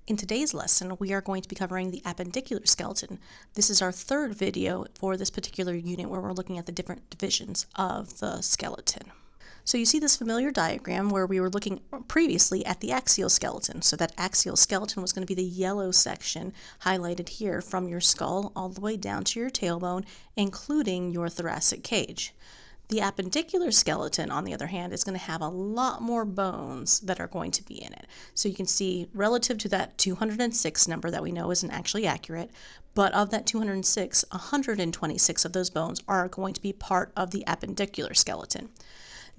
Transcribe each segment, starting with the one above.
In today's lesson, we are going to be covering the appendicular skeleton. This is our third video for this particular unit where we're looking at the different divisions of the skeleton. So you see this familiar diagram where we were looking previously at the axial skeleton. So that axial skeleton was going to be the yellow section highlighted here from your skull all the way down to your tailbone, including your thoracic cage. The appendicular skeleton, on the other hand, is going to have a lot more bones that are going to be in it. So you can see relative to that 206 number that we know isn't actually accurate, but of that 206, 126 of those bones are going to be part of the appendicular skeleton.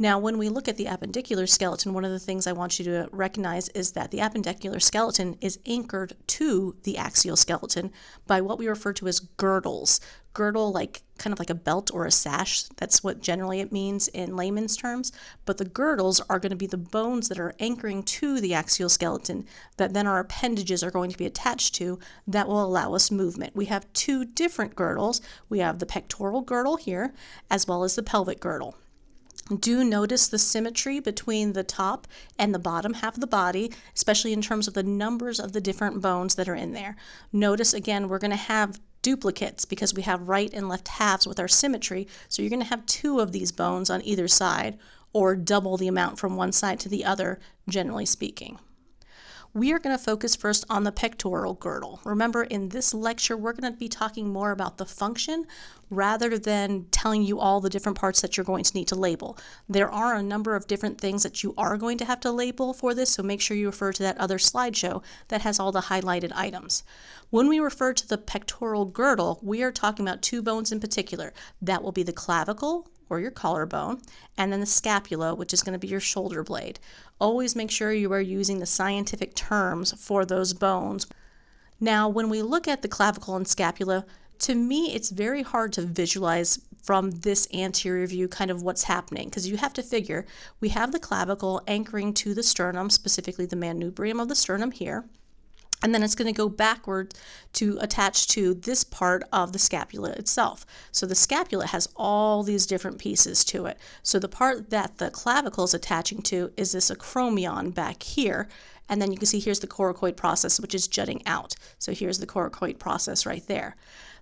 Now, when we look at the appendicular skeleton, one of the things I want you to recognize is that the appendicular skeleton is anchored to the axial skeleton by what we refer to as girdles. Girdle, kind of like a belt or a sash. That's what generally it means in layman's terms. But the girdles are going to be the bones that are anchoring to the axial skeleton that then our appendages are going to be attached to that will allow us movement. We have two different girdles. We have the pectoral girdle here as well as the pelvic girdle. Do notice the symmetry between the top and the bottom half of the body, especially in terms of the numbers of the different bones that are in there. Notice again, we're going to have duplicates because we have right and left halves with our symmetry. So you're going to have two of these bones on either side or double the amount from one side to the other, generally speaking. We are going to focus first on the pectoral girdle. Remember, in this lecture, we're going to be talking more about the function rather than telling you all the different parts that you're going to need to label. There are a number of different things that you are going to have to label for this, so make sure you refer to that other slideshow that has all the highlighted items. When we refer to the pectoral girdle, we are talking about two bones in particular. That will be the clavicle, or your collarbone, and then the scapula, which is going to be your shoulder blade. Always make sure you are using the scientific terms for those bones. Now, when we look at the clavicle and scapula, to me, it's very hard to visualize from this anterior view kind of what's happening, because you have to figure we have the clavicle anchoring to the sternum, specifically the manubrium of the sternum here. And then it's going to go backward to attach to this part of the scapula itself. So the scapula has all these different pieces to it. So the part that the clavicle is attaching to is this acromion back here. And then you can see here's the coracoid process, which is jutting out. So here's the coracoid process right there.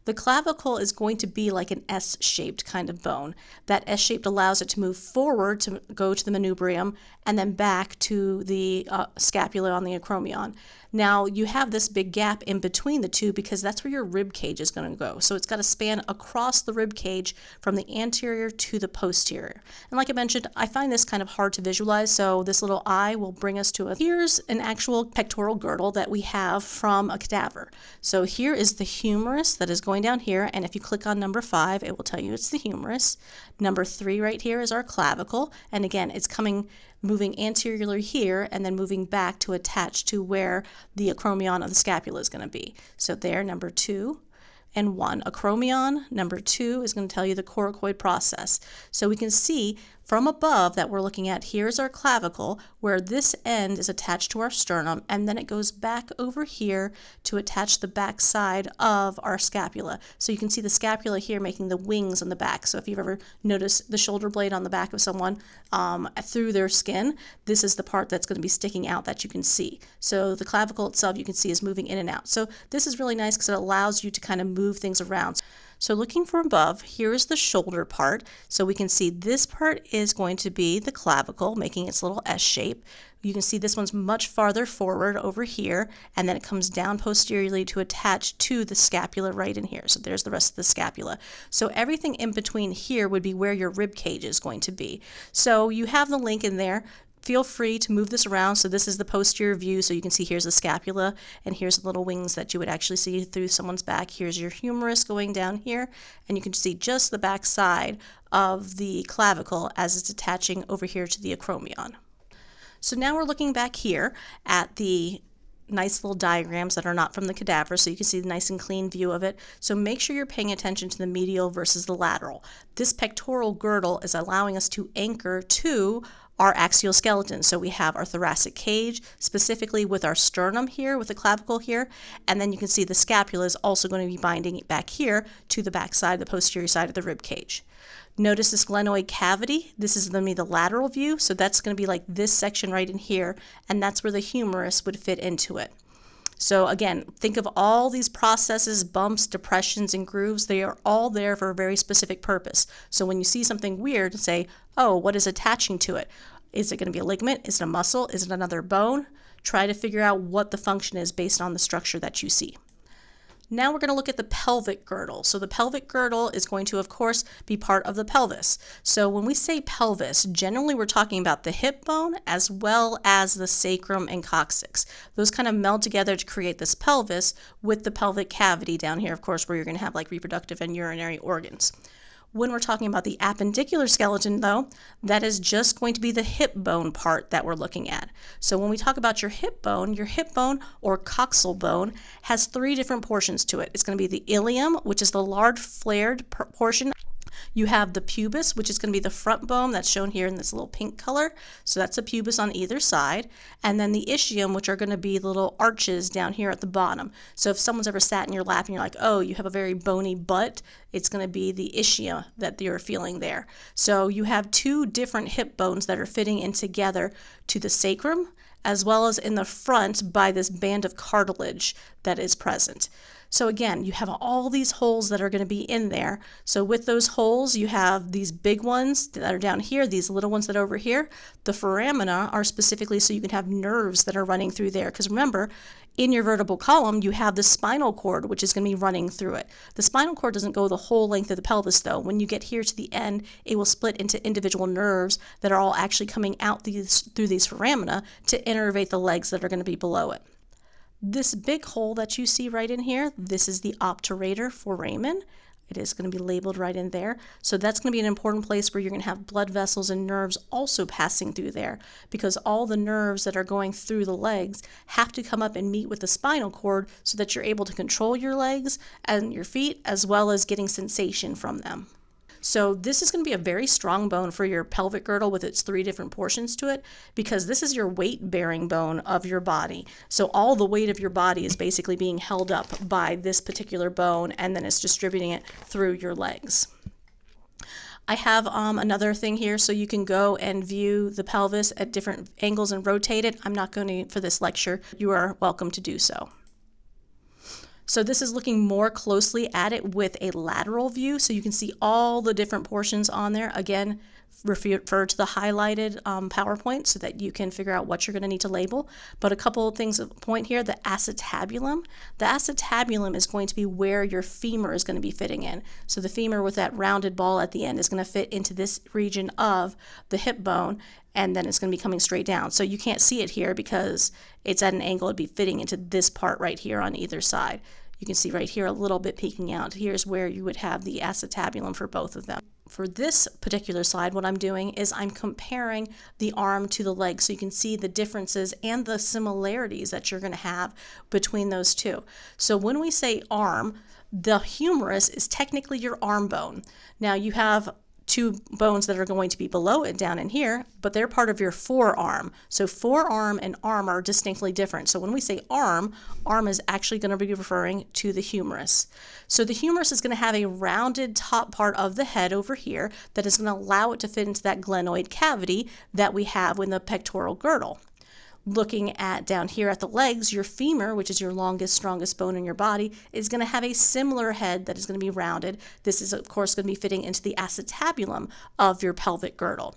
The clavicle is going to be like an S-shaped kind of bone. That S-shaped allows it to move forward to go to the manubrium and then back to the scapula on the acromion. Now, you have this big gap in between the two because that's where your rib cage is going to go. So it's got to span across the rib cage from the anterior to the posterior. And like I mentioned, I find this kind of hard to visualize, so this little eye will bring us to here's an actual pectoral girdle that we have from a cadaver. So here is the humerus that is going down here, and if you click on number 5, it will tell you it's the humerus. Number 3 right here is our clavicle, and again, it's moving anteriorly here and then moving back to attach to where the acromion of the scapula is going to be. So there, number 2 and 1. Acromion, number 2, is going to tell you the coracoid process. So we can see from above that we're looking at, here's our clavicle, where this end is attached to our sternum, and then it goes back over here to attach the back side of our scapula. So you can see the scapula here making the wings on the back. So if you've ever noticed the shoulder blade on the back of someone through their skin, this is the part that's going to be sticking out that you can see. So the clavicle itself you can see is moving in and out. So this is really nice because it allows you to kind of move things around. So looking from above, here is the shoulder part. So we can see this part is going to be the clavicle, making its little S shape. You can see this one's much farther forward over here, and then it comes down posteriorly to attach to the scapula right in here. So there's the rest of the scapula. So everything in between here would be where your rib cage is going to be. So you have the link in there. Feel free to move this around. So this is the posterior view, so you can see here's the scapula, and here's the little wings that you would actually see through someone's back. Here's your humerus going down here, and you can see just the back side of the clavicle as it's attaching over here to the acromion. So now we're looking back here at the nice little diagrams that are not from the cadaver, so you can see the nice and clean view of it. So make sure you're paying attention to the medial versus the lateral. This pectoral girdle is allowing us to anchor to our axial skeleton. So we have our thoracic cage, specifically with our sternum here, with the clavicle here, and then you can see the scapula is also going to be binding back here to the back side, the posterior side of the rib cage. Notice this glenoid cavity. This is going to be the lateral view, so that's going to be like this section right in here, and that's where the humerus would fit into it. So again, think of all these processes, bumps, depressions, and grooves. They are all there for a very specific purpose. So when you see something weird, say, oh, what is attaching to it? Is it going to be a ligament? Is it a muscle? Is it another bone? Try to figure out what the function is based on the structure that you see. Now we're going to look at the pelvic girdle. So the pelvic girdle is going to, of course, be part of the pelvis. So when we say pelvis, generally we're talking about the hip bone as well as the sacrum and coccyx. Those kind of meld together to create this pelvis with the pelvic cavity down here, of course, where you're going to have like reproductive and urinary organs. When we're talking about the appendicular skeleton, though, that is just going to be the hip bone part that we're looking at. So when we talk about your hip bone or coxal bone has three different portions to it. It's going to be the ilium, which is the large flared portion. You have the pubis, which is going to be the front bone that's shown here in this little pink color. So that's the pubis on either side. And then the ischium, which are going to be the little arches down here at the bottom. So if someone's ever sat in your lap and you're like, oh, you have a very bony butt, it's going to be the ischia that you're feeling there. So you have two different hip bones that are fitting in together to the sacrum, as well as in the front by this band of cartilage that is present. So again, you have all these holes that are going to be in there. So with those holes, you have these big ones that are down here, these little ones that are over here. The foramina are specifically so you can have nerves that are running through there. Because remember, in your vertebral column, you have the spinal cord, which is going to be running through it. The spinal cord doesn't go the whole length of the pelvis, though. When you get here to the end, it will split into individual nerves that are all actually coming out through these foramina to innervate the legs that are going to be below it. This big hole that you see right in here, this is the obturator foramen. It is going to be labeled right in there. So that's going to be an important place where you're going to have blood vessels and nerves also passing through there, because all the nerves that are going through the legs have to come up and meet with the spinal cord so that you're able to control your legs and your feet as well as getting sensation from them. So this is going to be a very strong bone for your pelvic girdle with its three different portions to it, because this is your weight-bearing bone of your body. So all the weight of your body is basically being held up by this particular bone, and then it's distributing it through your legs. I have another thing here so you can go and view the pelvis at different angles and rotate it. I'm not going to for this lecture. You are welcome to do so. So this is looking more closely at it with a lateral view, so you can see all the different portions on there. Again, refer to the highlighted PowerPoint so that you can figure out what you're going to need to label. But a couple of things of point here, the acetabulum. The acetabulum is going to be where your femur is going to be fitting in. So the femur with that rounded ball at the end is going to fit into this region of the hip bone, and then it's going to be coming straight down. So you can't see it here because it's at an angle. It'd be fitting into this part right here on either side. You can see right here a little bit peeking out. Here's where you would have the acetabulum for both of them. For this particular slide, what I'm doing is I'm comparing the arm to the leg so you can see the differences and the similarities that you're going to have between those two. So when we say arm, the humerus is technically your arm bone. Now you have two bones that are going to be below it down in here, but they're part of your forearm. So forearm and arm are distinctly different. So when we say arm is actually going to be referring to the humerus. So the humerus is going to have a rounded top part of the head over here that is going to allow it to fit into that glenoid cavity that we have in the pectoral girdle. Looking at down here at the legs, your femur, which is your longest, strongest bone in your body, is going to have a similar head that is going to be rounded. This is, of course, going to be fitting into the acetabulum of your pelvic girdle.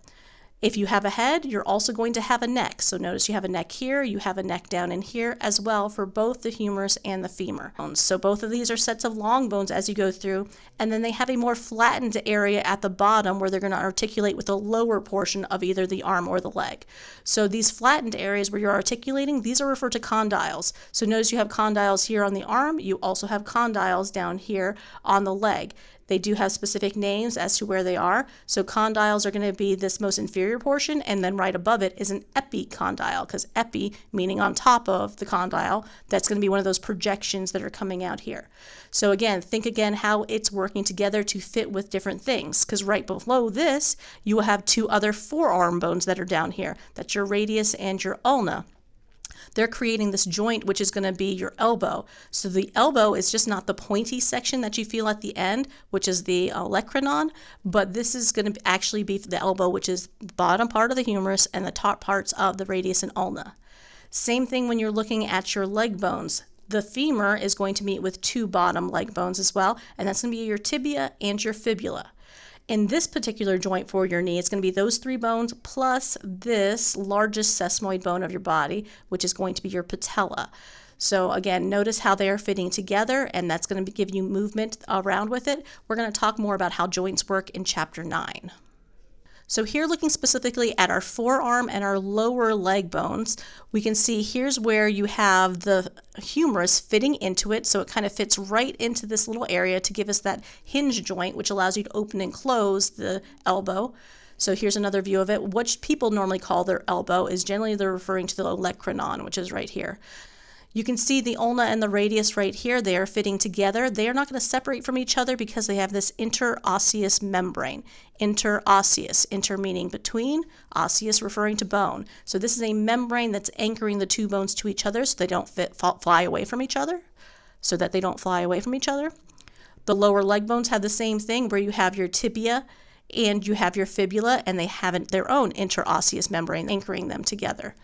If you have a head, you're also going to have a neck. So notice you have a neck here, you have a neck down in here as well for both the humerus and the femur. So both of these are sets of long bones as you go through, and then they have a more flattened area at the bottom where they're going to articulate with the lower portion of either the arm or the leg. So these flattened areas where you're articulating, these are referred to condyles. So notice you have condyles here on the arm, you also have condyles down here on the leg. They do have specific names as to where they are. So condyles are going to be this most inferior portion, and then right above it is an epicondyle, because epi meaning on top of the condyle. That's going to be one of those projections that are coming out here. So again, think again how it's working together to fit with different things, because right below this, you will have two other forearm bones that are down here. That's your radius and your ulna. They're creating this joint, which is going to be your elbow. So the elbow is just not the pointy section that you feel at the end, which is the olecranon, but this is going to actually be the elbow, which is the bottom part of the humerus and the top parts of the radius and ulna. Same thing when you're looking at your leg bones. The femur is going to meet with 2 bottom leg bones as well, and that's going to be your tibia and your fibula. In this particular joint for your knee, it's going to be those 3 bones plus this largest sesamoid bone of your body, which is going to be your patella. So again, notice how they are fitting together, and that's going to give you movement around with it. We're going to talk more about how joints work in Chapter 9. So here, looking specifically at our forearm and our lower leg bones, we can see here's where you have the humerus fitting into it, so it kind of fits right into this little area to give us that hinge joint, which allows you to open and close the elbow. So here's another view of it. What people normally call their elbow is generally they're referring to the olecranon, which is right here. You can see the ulna and the radius right here. They are fitting together. They are not going to separate from each other because they have this interosseous membrane. Interosseous, inter meaning between, osseous referring to bone. So this is a membrane that's anchoring the 2 bones to each other so they don't fly away from each other. The lower leg bones have the same thing, where you have your tibia and you have your fibula, and they have their own interosseous membrane anchoring them together.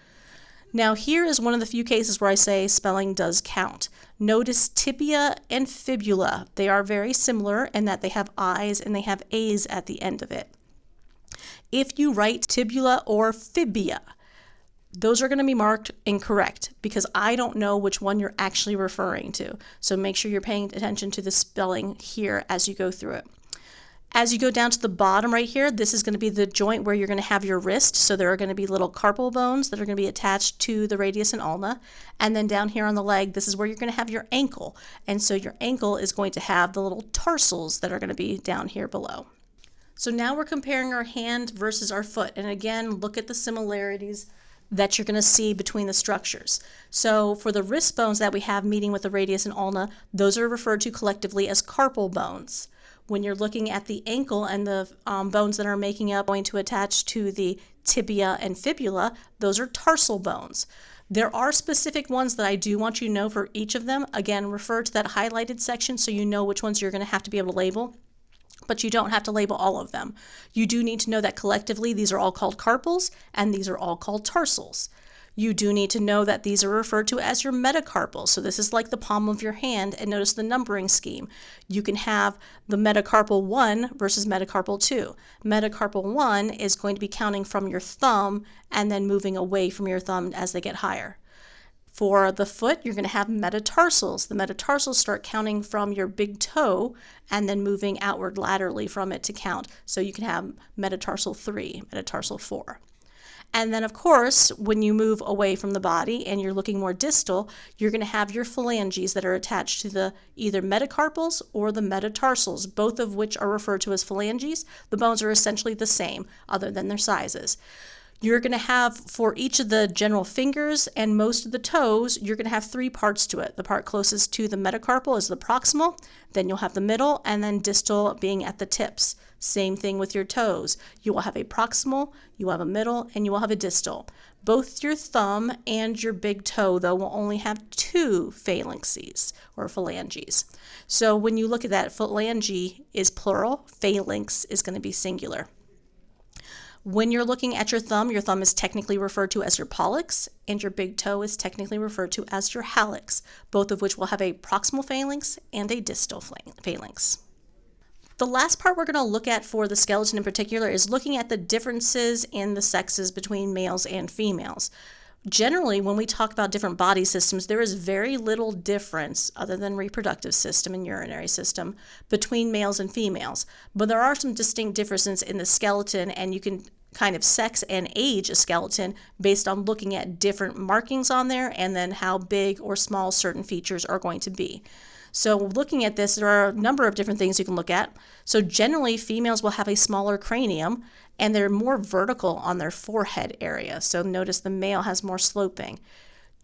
Now here is one of the few cases where I say spelling does count. Notice tibia and fibula. They are very similar in that they have I's and they have A's at the end of it. If you write tibula or fibia, those are going to be marked incorrect because I don't know which one you're actually referring to. So make sure you're paying attention to the spelling here as you go through it. As you go down to the bottom right here, this is going to be the joint where you're going to have your wrist. So there are going to be little carpal bones that are going to be attached to the radius and ulna. And then down here on the leg, this is where you're going to have your ankle. And so your ankle is going to have the little tarsals that are going to be down here below. So now we're comparing our hand versus our foot. And again, look at the similarities that you're going to see between the structures. So for the wrist bones that we have meeting with the radius and ulna, those are referred to collectively as carpal bones. When you're looking at the ankle and the bones that are making up, going to attach to the tibia and fibula, those are tarsal bones. There are specific ones that I do want you to know for each of them. Again, refer to that highlighted section so you know which ones you're going to have to be able to label, but you don't have to label all of them. You do need to know that collectively these are all called carpals and these are all called tarsals. You do need to know that these are referred to as your metacarpals. So this is like the palm of your hand, and notice the numbering scheme. You can have the metacarpal 1 versus metacarpal 2. Metacarpal 1 is going to be counting from your thumb and then moving away from your thumb as they get higher. For the foot, you're going to have metatarsals. The metatarsals start counting from your big toe and then moving outward laterally from it to count. So you can have metatarsal 3, metatarsal 4. And then, of course, when you move away from the body and you're looking more distal, you're going to have your phalanges that are attached to the either metacarpals or the metatarsals, both of which are referred to as phalanges. The bones are essentially the same, other than their sizes. You're going to have, for each of the general fingers and most of the toes, you're going to have 3 parts to it. The part closest to the metacarpal is the proximal, then you'll have the middle, and then distal being at the tips. Same thing with your toes. You will have a proximal, you will have a middle, and you will have a distal. Both your thumb and your big toe, though, will only have 2 phalanxes or phalanges. So when you look at that, phalange is plural, phalanx is going to be singular. When you're looking at your thumb is technically referred to as your pollex, and your big toe is technically referred to as your hallux, both of which will have a proximal phalanx and a distal phalanx. The last part we're going to look at for the skeleton in particular is looking at the differences in the sexes between males and females. Generally, when we talk about different body systems, there is very little difference, other than reproductive system and urinary system, between males and females. But there are some distinct differences in the skeleton, and you can kind of sex and age a skeleton based on looking at different markings on there and then how big or small certain features are going to be. So looking at this, there are a number of different things you can look at. So generally, females will have a smaller cranium, and they're more vertical on their forehead area. So notice the male has more sloping.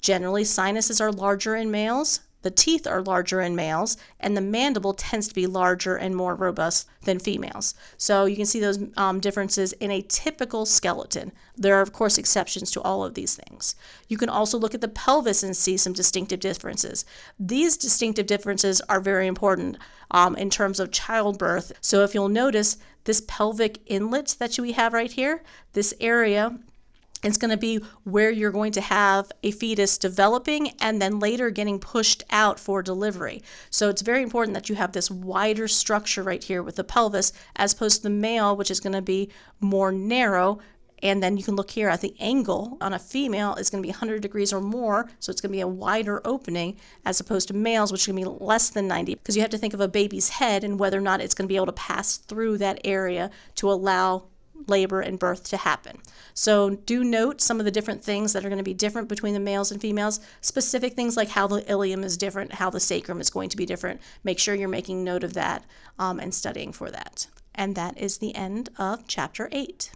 Generally, sinuses are larger in males, the teeth are larger in males, and the mandible tends to be larger and more robust than females. So you can see those differences in a typical skeleton. There are, of course, exceptions to all of these things. You can also look at the pelvis and see some distinctive differences. These distinctive differences are very important in terms of childbirth. So if you'll notice, this pelvic inlet that we have right here, this area It's going to be where you're going to have a fetus developing and then later getting pushed out for delivery. So it's very important that you have this wider structure right here with the pelvis, as opposed to the male, which is going to be more narrow. And then you can look here at the angle on a female is going to be 100 degrees or more, so it's going to be a wider opening, as opposed to males, which is going to be less than 90, because you have to think of a baby's head and whether or not it's going to be able to pass through that area to allow labor and birth to happen. So do note some of the different things that are going to be different between the males and females, specific things like how the ilium is different, how the sacrum is going to be different. Make sure you're making note of that and studying for that. And that is the end of Chapter 8.